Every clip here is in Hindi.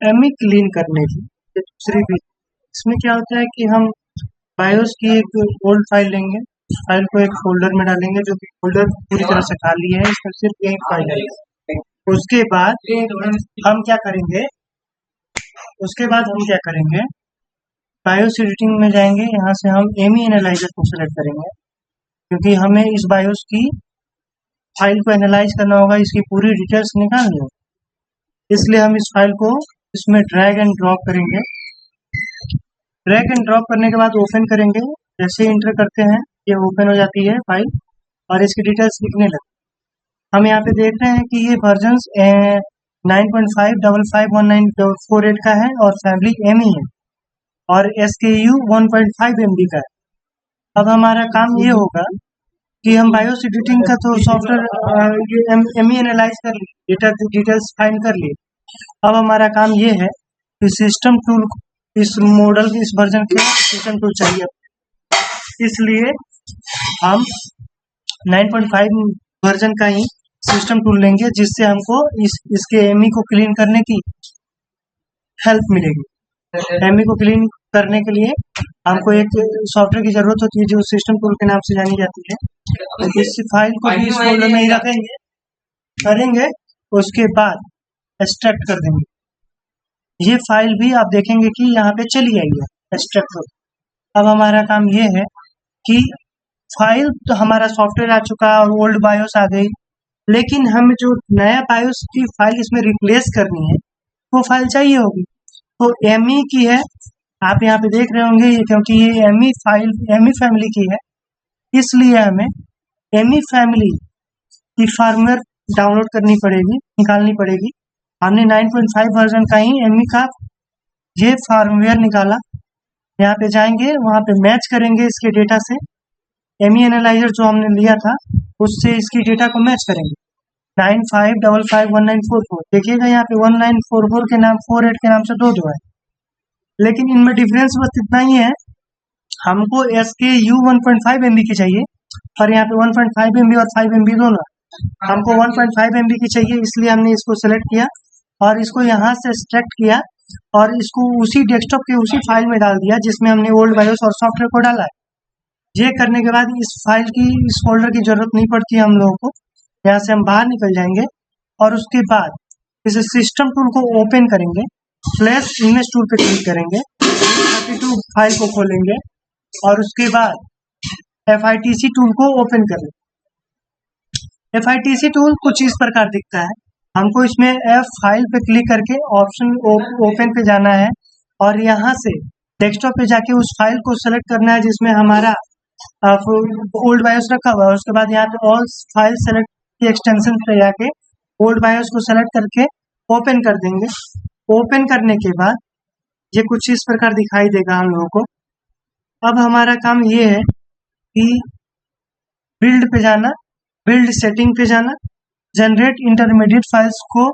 एमी क्लीन करने की ये दूसरी भी। इसमें क्या होता है कि हम बायोस की एक ओल्ड फाइल लेंगे, फाइल को एक फोल्डर में डालेंगे, जो कि फोल्डर पूरी तरह से खाली है, इसमें सिर्फ एक फाइल है। उसके बाद हम क्या करेंगे बायोस एडिटिंग में जाएंगे, यहाँ से हम एमी एनालाइजर को सिलेक्ट करेंगे, क्योंकि हमें इस बायोस की फाइल को एनालाइज करना होगा, इसकी पूरी डिटेल्स निकालनी होगी। इसलिए हम इस फाइल को इसमें ड्रैग एंड ड्रॉप करेंगे। ड्रैग एंड ड्रॉप करने के बाद ओपन करेंगे। जैसे ही इंटर करते हैं ये ओपन हो जाती है फाइल और इसकी डिटेल्स लिखने लगते हैं। हम यहाँ पे देख रहे हैं कि ये वर्जन 9.5551948 का है और फैमिली एमी है और SKU 1.5 MB का है। अब हमारा काम ये होगा कि हम बायोस एडिटिंग का तो सॉफ्टवेयर एमी एनालाइज कर लिए, डेटा डिटेल्स फाइंड कर लिए। अब हमारा काम ये है कि सिस्टम टूल, इस मॉडल इस वर्जन के सिस्टम टूल चाहिए, इसलिए हम 9.5 वर्जन का ही सिस्टम टूल लेंगे, जिससे हमको इसके एमी को क्लीन करने की हेल्प मिलेगी। एमी को क्लीन करने के लिए हमको एक सॉफ्टवेयर की जरूरत होती है जो सिस्टम टूल के नाम से जानी जाती है। तो इस फाइल को भी इस फोल्डर में ही करेंगे, उसके बाद एक्सट्रैक्ट कर देंगे। ये फाइल भी आप देखेंगे कि यहाँ पे चली आई है एक्सट्रैक्ट हो। अब हमारा काम ये है कि फाइल तो हमारा सॉफ्टवेयर आ चुका और ओल्ड बायोस आ गई, लेकिन हमें जो नया बायोस की फाइल इसमें रिप्लेस करनी है वो फाइल चाहिए होगी। तो एमी की है, आप यहाँ पे देख रहे होंगे, क्योंकि ये एमी फाइल एमी फैमिली की है, इसलिए हमें एमी फैमिली की फार्मवेयर डाउनलोड करनी पड़ेगी, निकालनी पड़ेगी। हमने 9.5 वर्जन का ही एमी का ये फार्मवेयर निकाला। यहाँ पे जाएंगे, वहाँ पे मैच करेंगे इसके डेटा से, एमी एनालाइजर जो हमने लिया था उससे इसकी डेटा को मैच करेंगे। 95551944 देखिएगा यहाँ पे 1944 के नाम 48 के नाम से दो है, लेकिन इनमें डिफरेंस बस इतना ही है, हमको SKU 1.5 MB की चाहिए और यहाँ पे 1.5 MB और 5 MB दोनों। हमको 1.5 MB की चाहिए, इसलिए हमने इसको सेलेक्ट किया और इसको यहाँ से एक्सट्रैक्ट किया और इसको उसी डेस्कटॉप के उसी फाइल में डाल दिया जिसमें हमने ओल्ड बायोस और सॉफ्टवेयर को डाला है। ये करने के बाद इस फाइल की, इस फोल्डर की जरूरत नहीं पड़ती है हम लोगों को। यहाँ से हम बाहर निकल जाएंगे और उसके बाद इस सिस्टम टूल को ओपन करेंगे, फ्लैश इमेज टूल पे क्लिक करेंगे, 32 फाइल को खोलेंगे और उसके बाद FITC टूल को ओपन करेंगे। FITC टूल कुछ इस प्रकार दिखता है। हमको इसमें F फाइल पे क्लिक करके ऑप्शन ओपन पे जाना है और यहाँ से डेस्कटॉप पे जाके उस फाइल को सेलेक्ट करना है जिसमें हमारा ओल्ड बायोस रखा हुआ है। उसके बाद यहाँ पे ऑल फाइल सेलेक्ट की एक्सटेंशन पे जाके ओल्ड बायोस को सेलेक्ट करके ओपन कर देंगे। ओपन करने के बाद ये कुछ इस प्रकार दिखाई देगा हम लोगों को। अब हमारा काम ये है कि बिल्ड पे जाना, बिल्ड सेटिंग पे जाना, जनरेट इंटरमीडिएट फाइल्स को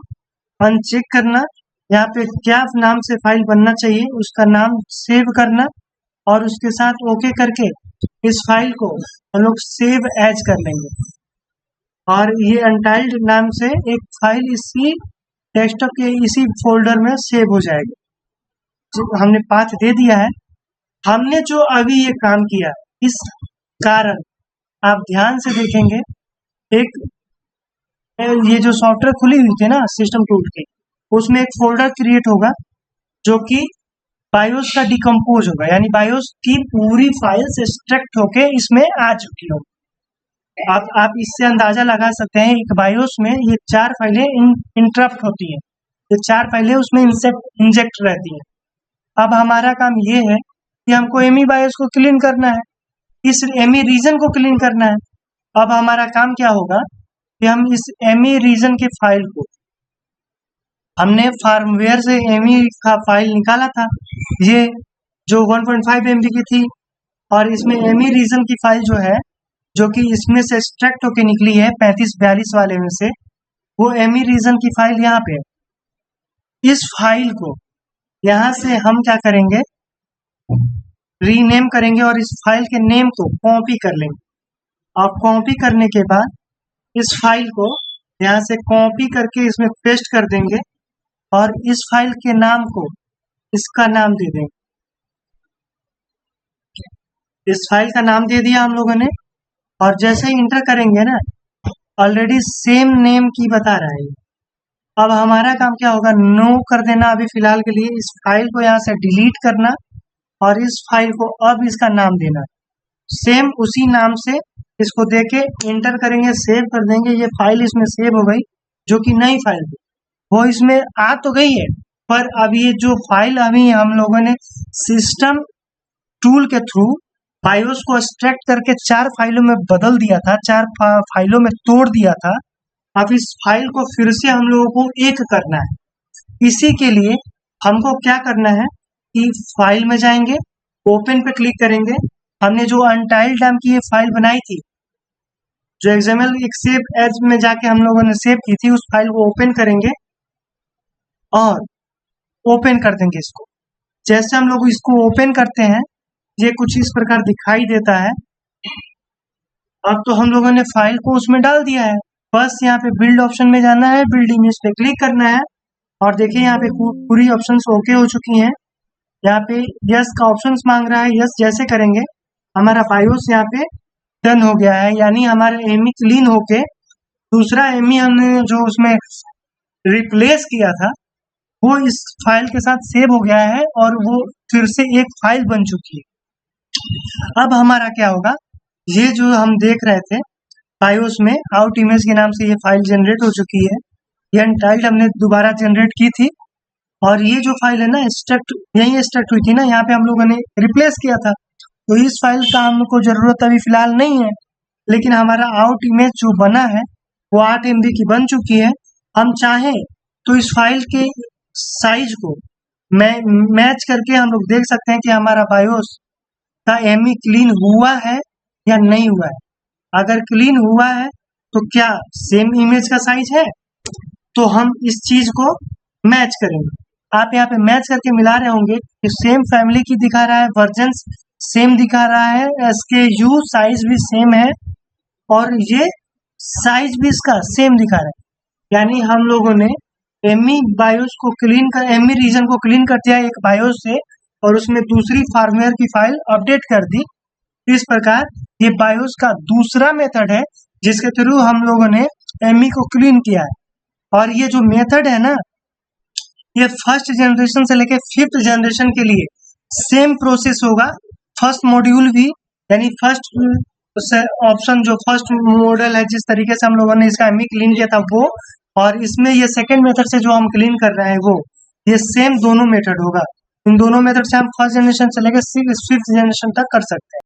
अनचेक करना, यहाँ पे क्या नाम से फाइल बनना चाहिए उसका नाम सेव करना और उसके साथ ओके करके इस फाइल को हम लोग सेव एज कर लेंगे और ये अनटाइल्ड नाम से एक फाइल इसी डेस्कटॉप के इसी फोल्डर में सेव हो जाएगी। जो हमने पाथ दे दिया है, हमने जो अभी ये काम किया, इस कारण आप ध्यान से देखेंगे, एक ये जो सॉफ्टवेयर खुली हुई थी ना सिस्टम टूल की, उसमें एक फोल्डर क्रिएट होगा जो कि बायोस का डिकम्पोज होगा, यानी बायोस की पूरी फाइल्स एक्सट्रैक्ट होके इसमें आ चुकी हो। आप इससे अंदाजा लगा सकते हैं एक बायोस में ये 4 फाइलें इंटरप्ट होती हैं, ये 4 फाइलें उसमें इंजेक्ट रहती हैं। अब हमारा काम ये है कि हमको एमी बायोस को क्लीन करना है, इस एमी रीजन को क्लीन करना है। अब हमारा काम क्या होगा कि हम इस एमी रीजन के फाइल को, हमने फार्मवेयर से एमी का फाइल निकाला था, ये जो 1.5 MB की थी, और इसमें एमी रीजन की फाइल जो है, जो कि इसमें से एक्सट्रैक्ट होके निकली है 3542 वाले में से, वो एमी रीजन की फाइल यहाँ पे है। इस फाइल को यहाँ से हम क्या करेंगे, रीनेम करेंगे और इस फाइल के नेम को कॉपी कर लेंगे और कॉपी करने के बाद इस फाइल को यहाँ से कॉपी करके इसमें पेस्ट कर देंगे और इस फाइल के नाम को इसका नाम दे देंगे। इस फाइल का नाम दे दिया हम लोगों ने, और जैसे ही इंटर करेंगे ना, ऑलरेडी सेम नेम की बता रहा है। अब हमारा काम क्या होगा, नो कर देना अभी फिलहाल के लिए, इस फाइल को यहाँ से डिलीट करना और इस फाइल को अब इसका नाम देना, सेम उसी नाम से इसको देके इंटर करेंगे, सेव कर देंगे। ये फाइल इसमें सेव हो गई, जो कि नई फाइल थी वो इसमें आ तो गई है, पर अब ये जो फाइल अभी हम लोगों ने सिस्टम टूल के थ्रू बायोस को एक्सट्रैक्ट करके 4 फाइलों में बदल दिया था, 4 फाइलों में तोड़ दिया था। अब इस फाइल को फिर से हम लोगों को एक करना है। इसी के लिए हमको क्या करना है कि फाइल में जाएंगे, ओपन पे क्लिक करेंगे। हमने जो अनटाइल्ड नाम की ये फाइल बनाई थी, जो एक्सएमएल एक सेव एज में जाके हम लोगों ने सेव की थी, उस फाइल को ओपन करेंगे और ओपन कर देंगे इसको। जैसे हम लोग इसको ओपन करते हैं, ये कुछ इस प्रकार दिखाई देता है। अब तो हम लोगों ने फाइल को उसमें डाल दिया है, बस यहाँ पे बिल्ड ऑप्शन में जाना है, बिल्ड इमेज पे क्लिक करना है और देखिए यहाँ पे पूरी ऑप्शंस ओके हो चुकी हैं। यहाँ पे यस का ऑप्शंस मांग रहा है, यस जैसे करेंगे हमारा बायोस यहाँ पे डन हो गया है, यानी हमारा एमी क्लीन होके दूसरा एमी हमने जो उसमें रिप्लेस किया था वो इस फाइल के साथ सेव हो गया है और वो फिर से एक फाइल बन चुकी है। अब हमारा क्या होगा, ये जो हम देख रहे थे बायोस में आउट इमेज के नाम से ये फाइल जनरेट हो चुकी है। ये अनटाइल्ड हमने दोबारा जनरेट की थी और ये जो फाइल है ना एक्सट्रैक्ट, यही एक्सट्रैक्ट हुई थी ना, यहाँ पे हम लोगों ने रिप्लेस किया था, तो इस फाइल का हमको जरूरत अभी फिलहाल नहीं है। लेकिन हमारा आउट इमेज जो बना है वो 8 MB की बन चुकी है। हम चाहें तो इस फाइल के साइज को मैच करके हम लोग देख सकते हैं कि हमारा बायोस का एमी क्लीन हुआ है या नहीं हुआ है। अगर क्लीन हुआ है तो क्या सेम इमेज का साइज है, तो हम इस चीज को मैच करेंगे। आप यहाँ पे मैच करके मिला रहे होंगे कि सेम फैमिली की दिखा रहा है, वर्जन सेम दिखा रहा है, SKU साइज भी सेम है और ये साइज भी इसका सेम दिखा रहा है। यानी हम लोगों ने एमी बायोस को क्लीन कर, एमी रीजन को क्लीन कर दिया एक बायोस से और उसमें दूसरी फार्मवेयर की फाइल अपडेट कर दी। इस प्रकार ये बायोस का दूसरा मेथड है जिसके थ्रू हम लोगों ने एमी को क्लीन किया है। और ये जो मेथड है ना, ये फर्स्ट जनरेशन से लेके 5th जनरेशन के लिए सेम प्रोसेस होगा। फर्स्ट मॉड्यूल भी, यानी फर्स्ट ऑप्शन जो फर्स्ट मॉडल है, जिस तरीके से हम लोगों ने इसका एमी क्लीन किया था वो, और इसमें ये सेकेंड मेथड से जो हम क्लीन कर रहे हैं वो, ये सेम दोनों मेथड होगा। इन दोनों मेथड से हम फर्स्ट जनरेशन से लेकर 5th जनरेशन तक कर सकते हैं।